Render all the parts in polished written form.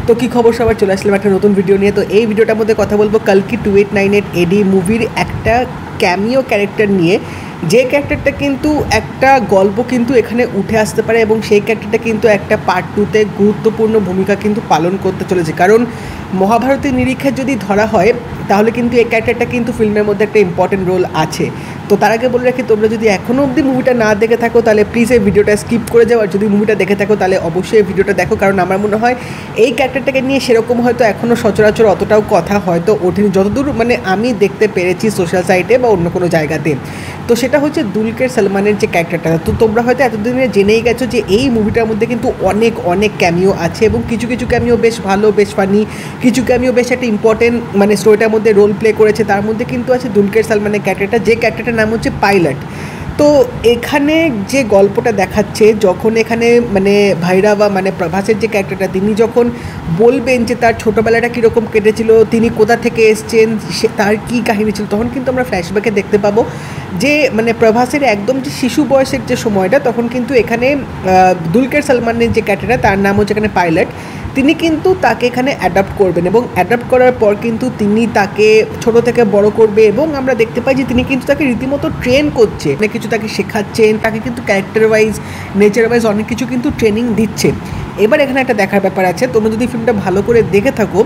তো কী খবর সবার, চলে আসলাম একটা নতুন ভিডিও নিয়ে। তো এই ভিডিওটার মধ্যে কথা বলবো কালকি 2898 এডি মুভির একটা ক্যামিও ক্যারেক্টার নিয়ে, যে ক্যারেক্টারটা কিন্তু একটা গল্প কিন্তু এখানে উঠে আসতে পারে এবং সেই ক্যারেক্টারটা কিন্তু একটা পার্ট 2তে গুরুত্বপূর্ণ ভূমিকা কিন্তু পালন করতে চলেছে। কারণ মহাভারতের নিরিখে যদি ধরা হয় তাহলে কিন্তু এই ক্যারেক্টারটা কিন্তু ফিল্মের মধ্যে একটা ইম্পর্টেন্ট রোল আছে। তো তার আগে বলে রাখি, তোমরা যদি এখনও অবধি মুভিটা না দেখে থাকো তাহলে প্লিজ এই ভিডিওটা স্কিপ করে যাও, আর যদি মুভিটা দেখে থাকো তাহলে অবশ্যই এই ভিডিওটা দেখো। কারণ আমার মনে হয় এই ক্যারেক্টারটাকে নিয়ে সেরকম হয়তো এখনও সচরাচর অতটাও কথা হয়তো ওঠেনি, যতদূর মানে আমি দেখতে পেরেছি সোশ্যাল সাইটে বা অন্য কোনো জায়গাতে। তো সেটা হচ্ছে দুলকার সালমানের যে ক্যারেক্টারটা। তো তোমরা হয়তো এতদিনে জেনেই গেছো যে এই মুভিটার মধ্যে কিন্তু অনেক অনেক ক্যামিও আছে এবং কিছু কিছু ক্যামিও বেশ ভালো, বেশ ফানি, কিছু ক্যামিও বেশ একটা ইম্পর্টেন্ট মানে স্টোরিটার মধ্যে রোল প্লে করেছে। তার মধ্যে কিন্তু আছে দুলকার সালমানের ক্যারেক্টারটা, যে ক্যারেক্টারটার নাম হচ্ছে পাইলট। তো এখানে যে গল্পটা দেখাচ্ছে, যখন এখানে মানে ভাইরা বা মানে প্রভাসের যে ক্যারেক্টারটা, তিনি যখন বলবেন যে তার ছোটোবেলাটা কীরকম কেটেছিল, তিনি কোথা থেকে এসছেন, সে তার কী কাহিনী ছিল, তখন কিন্তু আমরা ফ্ল্যাশব্যাকে দেখতে পাবো যে মানে প্রভাসের একদম যে শিশু বয়সের যে সময়টা, তখন কিন্তু এখানে দুলকার সালমানের যে ক্যারেক্টারটা, তার নাম হচ্ছে এখানে পাইলট, তিনি কিন্তু তাকে এখানে অ্যাডাপ্ট করবেন এবং অ্যাডাপ্ট করার পর কিন্তু তিনি তাকে ছোট থেকে বড় করবে এবং আমরা দেখতে পাই যে তিনি কিন্তু তাকে রীতিমতো ট্রেন করছে, অনেক কিছু তাকে শেখাচ্ছেন, তাকে কিন্তু ক্যারেক্টার ওয়াইজ, নেচার ওয়াইজ অনেক কিছু কিন্তু ট্রেনিং দিচ্ছে। এবার এখানে একটা দেখার ব্যাপার আছে, তোমরা যদি ফিল্মটা ভালো করে দেখে থাকো,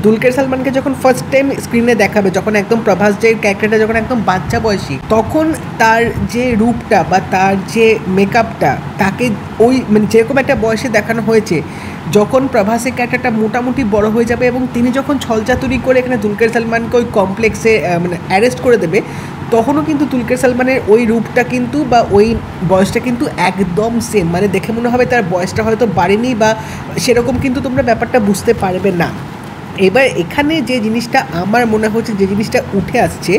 দুলকার সালমানকে যখন ফার্স্ট টাইম স্ক্রিনে দেখাবে, যখন একদম প্রভাস যে ক্যারেক্টারটা যখন একদম বাচ্চা বয়সী, তখন তার যে রূপটা বা তার যে মেকআপটা তাকে ওই মানে যেরকম একটা বয়সে দেখানো হয়েছে, যখন প্রভাসের ক্যারেক্টারটা মোটামুটি বড় হয়ে যাবে এবং তিনি যখন ছলচাতুরি করে এখানে দুলকার সালমানকে ওই কমপ্লেক্সে মানে অ্যারেস্ট করে দেবে, তখনও কিন্তু দুলকার সালমানের ওই রূপটা কিন্তু বা ওই বয়সটা কিন্তু একদম সেম, মানে দেখে মনে হবে তার বয়সটা হয়তো বাড়েনি বা সেরকম কিন্তু তোমরা ব্যাপারটা বুঝতে পারবে না। এবার এখানে যে জিনিসটা আমার মনে হচ্ছে, যে জিনিসটা উঠে আসছে,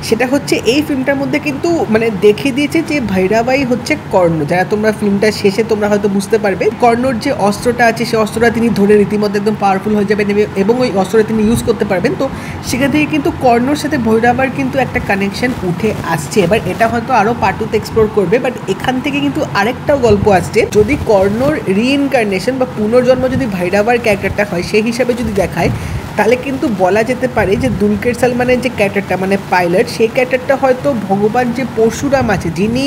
সেটা হচ্ছে এই ফিল্মটার মধ্যে কিন্তু মানে দেখিয়ে দিয়েছে যে ভৈরাবাই হচ্ছে কর্ণ, যারা তোমরা ফিল্মটা শেষে তোমরা হয়তো বুঝতে পারবে কর্ণর যে অস্ত্রটা আছে সেই অস্ত্রটা তিনি ধরে রীতিমতো একদম পাওয়ারফুল হয়ে যাবেন এবং ওই অস্ত্রটা তিনি ইউজ করতে পারবেন। তো সেখান থেকে কিন্তু কর্ণর সাথে ভৈরাবার কিন্তু একটা কানেকশন উঠে আসছে। এবার এটা হয়তো আরও পার্ট 2তে এক্সপ্লোর করবে, বাট এখান থেকে কিন্তু আরেকটাও গল্প আসছে, যদি কর্ণর রিইনকার্নেশন বা পুনর্জন্ম যদি ভৈরাবার ক্যারেক্টারটা হয় সেই হিসাবে যদি দেখায়, তাহলে কিন্তু বলা যেতে পারে যে দুলকার সালমানের যে ক্যারেক্টারটা মানে পাইলট, সেই ক্যারেক্টারটা হয়তো ভগবান যে পরশুরাম আছে, যিনি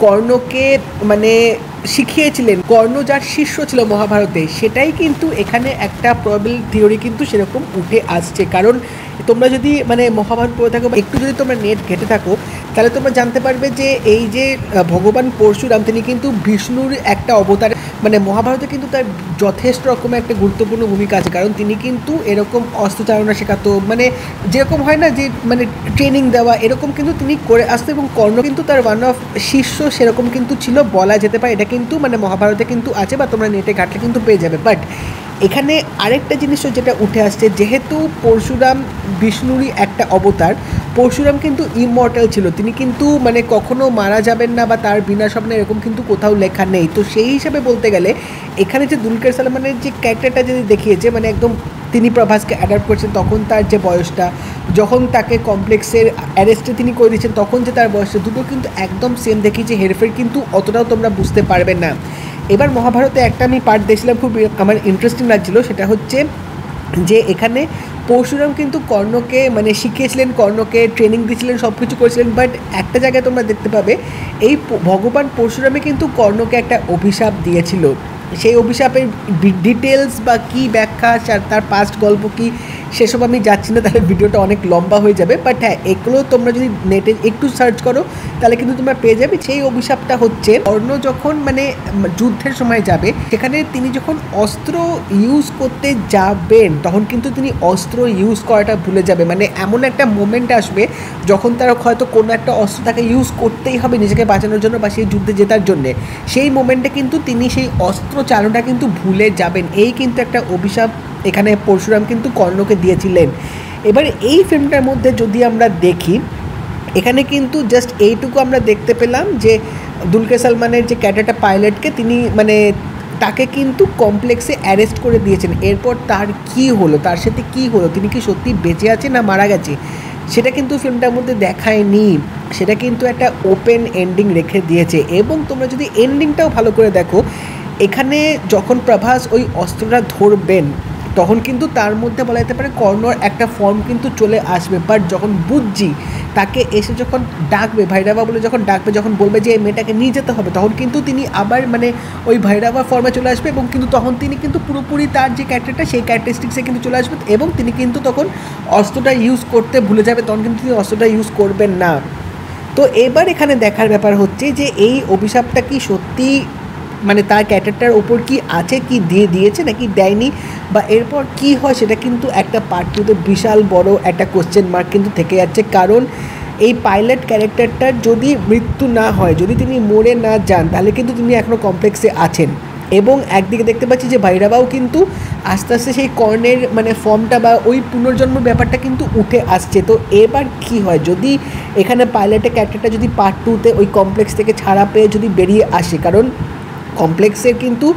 কর্ণকে মানে শিখিয়েছিলেন, কর্ণ যার শিষ্য ছিল মহাভারতে, সেটাই কিন্তু এখানে একটা প্রবেবল থিওরি কিন্তু সেরকম উঠে আসছে। কারণ তোমরা যদি মানে মহাভারত পড়ে থাকো, একটু যদি তোমরা নেট ঘেঁটে থাকো, তাহলে তোমরা জানতে পারবে যে এই যে ভগবান পরশুরাম, তিনি কিন্তু বিষ্ণুর একটা অবতার, মানে মহাভারতে কিন্তু তার যথেষ্ট রকমের একটা গুরুত্বপূর্ণ ভূমিকা আছে। কারণ তিনি কিন্তু এরকম অস্ত্রচালনা শেখাতো, মানে যেরকম হয় না যে মানে ট্রেনিং দেওয়া, এরকম কিন্তু তিনি করে আসতো এবং কর্ণ কিন্তু তার ওয়ান অফ শিষ্য সেরকম কিন্তু ছিল বলা যেতে পারে। এটা কিন্তু মানে মহাভারতে কিন্তু আছে বা তোমরা নেটে ঘাটলে কিন্তু পেয়ে যাবে। বাট এখানে আরেকটা জিনিসও যেটা উঠে আসছে, যেহেতু পরশুরাম বিষ্ণুরই একটা অবতার, পরশুরাম কিন্তু ইমর্টাল ছিল, তিনি কিন্তু মানে কখনো মারা যাবেন না বা তার বিনাশ হবে না এরকম কিন্তু কোথাও লেখা নেই। তো সেই হিসাবে বলতে গেলে এখানে যে দুলকার সালমানের যে ক্যারেক্টারটা যদি দেখিয়েছে, মানে একদম তিনি প্রভাসকে অ্যাডাপ্ট করছেন, তখন তার যে বয়সটা, যখন তাকে কমপ্লেক্সের অ্যারেস্টে তিনি করে দিচ্ছেন তখন যে তার বয়সটা, দুটো কিন্তু একদম সেম দেখিয়েছে, হেরফের কিন্তু অতটাও তোমরা বুঝতে পারবে না। এবার মহাভারতে একটা আমি পার্ট দেখছিলাম, খুব আমার ইন্টারেস্টিং লাগছিলো, সেটা হচ্ছে যে এখানে পরশুরাম কিন্তু কর্ণকে মানে শিখিয়েছিলেন, কর্ণকে ট্রেনিং দিয়েছিলেন, সব কিছু করেছিলেন, বাট একটা জায়গায় তোমরা দেখতে পাবে এই ভগবান পরশুরামে কিন্তু কর্ণকে একটা অভিশাপ দিয়েছিল। সেই অভিশাপের ডিটেলস বা কী ব্যাখ্যা, তার পাস্ট গল্প কী, সেসব আমি যাচ্ছি না, তাহলে ভিডিওটা অনেক লম্বা হয়ে যাবে। বাট হ্যাঁ, এগুলো তোমরা যদি নেটে একটু সার্চ করো তাহলে কিন্তু তোমরা পেয়ে যাবে। সেই অভিশাপটা হচ্ছে কর্ণ যখন মানে যুদ্ধের সময় যাবে, সেখানে তিনি যখন অস্ত্র ইউজ করতে যাবেন তখন কিন্তু তিনি অস্ত্র ইউজ করাটা ভুলে যাবে, মানে এমন একটা মোমেন্ট আসবে যখন তার হয়তো কোনো একটা অস্ত্র তাকে ইউজ করতেই হবে নিজেকে বাঁচানোর জন্য বা সেই যুদ্ধে জেতার জন্যে, সেই মোমেন্টে কিন্তু তিনি সেই অস্ত্র চালনাটা কিন্তু ভুলে যাবেন। এই কিন্তু একটা অভিশাপ এখানে পরশুরাম কিন্তু কর্ণকে দিয়েছিলেন। এবার এই ফিল্মটার মধ্যে যদি আমরা দেখি, এখানে কিন্তু জাস্ট এইটুকু আমরা দেখতে পেলাম যে দুলকার সালমানের যে ক্যারেক্টারটা পাইলটকে তিনি মানে তাকে কিন্তু কমপ্লেক্সে অ্যারেস্ট করে দিয়েছেন। এরপর তার কি হলো, তার সাথে কি হলো, তিনি কি সত্যি বেঁচে আছে না মারা গেছে, সেটা কিন্তু ফিল্মটার মধ্যে দেখায়নি, সেটা কিন্তু একটা ওপেন এন্ডিং রেখে দিয়েছে। এবং তোমরা যদি এন্ডিংটাও ভালো করে দেখো, এখানে যখন প্রভাস ওই অস্ত্রটা ধরবেন তখন কিন্তু তার মধ্যে বলা যেতে পারে কর্ণর একটা ফর্ম কিন্তু চলে আসবে। বাট যখন বুঝছি তাকে এসে যখন ডাকবে ভৈরবা বলে, যখন ডাকবে, যখন বলবে যে এই মেয়েটাকে নিয়ে যেতে হবে, তখন কিন্তু তিনি আবার মানে ওই ভৈরবা ফর্মে চলে আসবে এবং কিন্তু তখন তিনি কিন্তু পুরোপুরি তার যে ক্যারেক্টারটা সেই ক্যারেক্টারিস্টিক্সে কিন্তু চলে আসবে এবং তিনি কিন্তু তখন অস্ত্রটা ইউজ করতে ভুলে যাবে, তখন কিন্তু তিনি অস্ত্রটা ইউজ করবেন না। তো এবার এখানে দেখার ব্যাপার হচ্ছে যে এই অভিশাপটা কি সত্যি মানে তার ক্যারেক্টারটার ওপর কি আছে, কি দিয়েছে নাকি দেয়নি, বা এরপর কি হয় সেটা কিন্তু একটা পার্ট টুতে বিশাল বড় একটা কোশ্চেন মার্ক কিন্তু থেকে যাচ্ছে। কারণ এই পাইলট ক্যারেক্টারটার যদি মৃত্যু না হয়, যদি তিনি মরে না যান, তাহলে কিন্তু তিনি এখনও কমপ্লেক্সে আছেন এবং একদিকে দেখতে পাচ্ছি যে ভৈরবাও কিন্তু আস্তে আস্তে সেই কর্ণের মানে ফর্মটা বা ওই পুনর্জন্ম ব্যাপারটা কিন্তু উঠে আসছে। তো এবার কি হয় যদি এখানে পাইলটের ক্যারেক্টারটা যদি পার্ট টুতে ওই কমপ্লেক্স থেকে ছাড়া পেয়ে যদি বেরিয়ে আসে, কারণ কমপ্লেক্সের কিন্তু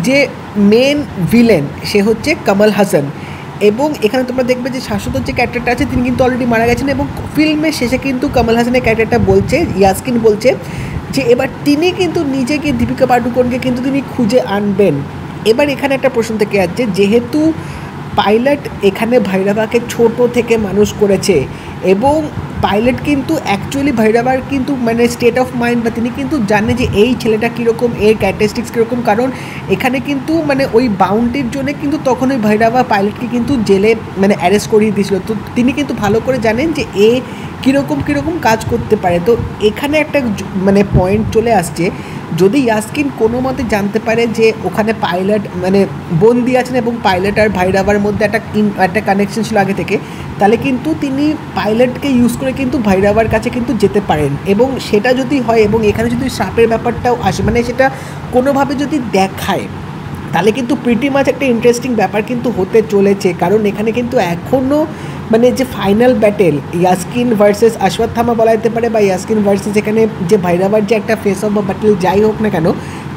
যে মেন ভিলেন সে হচ্ছে কমল হাসান এবং এখানে তোমরা দেখবে যে শাশ্বত যে ক্যারেক্টারটা আছে তিনি কিন্তু অলরেডি মারা গেছেন এবং ফিল্মের শেষে কিন্তু কমল হাসানের ক্যারেক্টারটা বলছে, ইয়াসকিন বলছে যে এবার তিনি কিন্তু নিজেকে দীপিকা পাডুকোনকে কিন্তু তিনি খুঁজে আনবেন। এবার এখানে একটা প্রশ্ন থেকে যাচ্ছে, যেহেতু পাইলট এখানে ভৈরবাকে ছোট থেকে মানুষ করেছে এবং পাইলট কিন্তু অ্যাকচুয়ালি ভৈরবার কিন্তু মানে স্টেট অফ মাইন্ড বা তিনি কিন্তু জানে যে এই ছেলেটা কীরকম, এর ক্যারেক্টারিস্টিক্স কীরকম, কারণ এখানে কিন্তু মানে ওই বাউন্টির জন্য কিন্তু তখন ওই ভৈরবা পাইলটকে কিন্তু জেলে মানে অ্যারেস্ট করিয়ে দিয়েছিল। তো তিনি কিন্তু ভালো করে জানেন যে এ কীরকম কাজ করতে পারে। তো এখানে একটা মানে পয়েন্ট চলে আসছে, যদি ইয়াসকিন কোনো মতে জানতে পারে যে ওখানে পাইলট মানে বন্দি আছেন এবং পাইলট আর ভৈরবার মধ্যে একটা কানেকশন ছিল আগে থেকে, তাহলে কিন্তু তিনি পাইলটকে ইউজ করে কিন্তু ভৈরবার কাছে কিন্তু যেতে পারেন এবং সেটা যদি হয় এবং এখানে যদি সাপের ব্যাপারটাও আসে মানে সেটা কোনোভাবে যদি দেখায়, তাহলে কিন্তু প্রিটি মাচ একটা ইন্টারেস্টিং ব্যাপার কিন্তু হতে চলেছে। কারণ এখানে কিন্তু এখনও মানে যে ফাইনাল ব্যাটেল ইয়াসকিন ভার্সেস অশ্বত্থামা বলা যেতে পারে বা ইয়াসকিন ভার্সেস এখানে যে ভৈরবার যে একটা ফেস অফ বা ব্যাটেল যাই হোক না কেন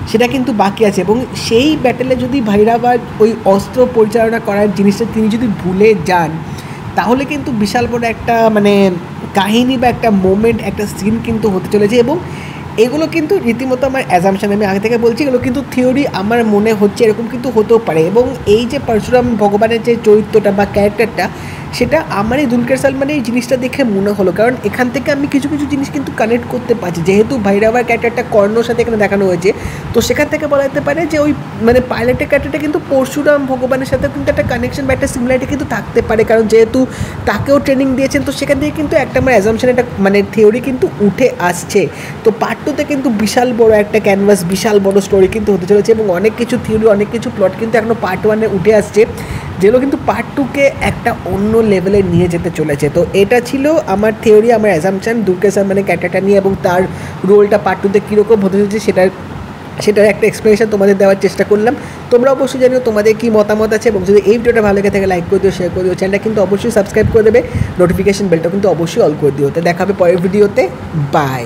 সেটা কিন্তু বাকি আছে এবং সেই ব্যাটেলে যদি ভৈরবার ওই অস্ত্র পরিচালনা করার জিনিসটা তিনি যদি ভুলে যান, তাহলে কিন্তু বিশাল বড় একটা মানে কাহিনী বা একটা মোমেন্ট, একটা সিন কিন্তু হতে চলেছে এবং এগুলো কিন্তু রীতিমতো আমার অ্যাজাম্পশন, আমি আগে থেকে বলছি এগুলো কিন্তু থিওরি, আমার মনে হচ্ছে এরকম কিন্তু হতেও পারে। এবং এই যে পরশুরাম ভগবানের যে চরিত্রটা বা ক্যারেক্টারটা সেটা আমার এই দুলকার সালমানের এই জিনিসটা দেখে মনে হলো, কারণ এখান থেকে আমি কিছু জিনিস কিন্তু কানেক্ট করতে পারছি, যেহেতু ভৈরবার ক্যারেক্টারটা কর্ণর সাথে এখানে দেখানো হয়েছে। তো সেখান থেকে বলা যেতে পারে যে ওই মানে পাইলটের ক্যারেক্টারটা কিন্তু পরশুরাম ভগবানের সাথে কিন্তু একটা কানেকশন বা একটা সিমিলারিটি কিন্তু থাকতে পারে, কারণ যেহেতু তাকেও ট্রেনিং দিয়েছেন। তো সেখান থেকে কিন্তু একটা আমার অ্যাজাম্পশন, একটা মানে থিওরি কিন্তু উঠে আসছে। তো পার্ট টুতে কিন্তু বিশাল বড় একটা ক্যানভাস, বিশাল বড় স্টোরি কিন্তু হতে চলেছে এবং অনেক কিছু থিওরি, অনেক কিছু প্লট কিন্তু এখনও পার্ট ওয়ানে উঠে আসছে, যেগুলো কিন্তু পার্ট টুকে একটা অন্য লেভেলে নিয়ে যেতে চলেছে। তো এটা ছিল আমার থিওরি, আমার অ্যাজাম্পশন দুলকার সালমানের ক্যারেক্টারটা নিয়ে এবং তার রোলটা পার্ট টুতে কীরকম হতে চলেছে সেটার একটা এক্সপ্লেনেশন তোমাদের দেওয়ার চেষ্টা করলাম। তোমরা অবশ্যই জানিও তোমাদের কী মতামত আছে এবং যদি এই ভিডিওটা ভালো লেগে থাকে লাইক করে দিও, শেয়ার করে দিও, চ্যানেলটা কিন্তু অবশ্যই সাবস্ক্রাইব করে দেবে, নোটিফিকেশন বেলটা কিন্তু অবশ্যই অল করে দিও। তো দেখা হবে পরের ভিডিওতে, বাই।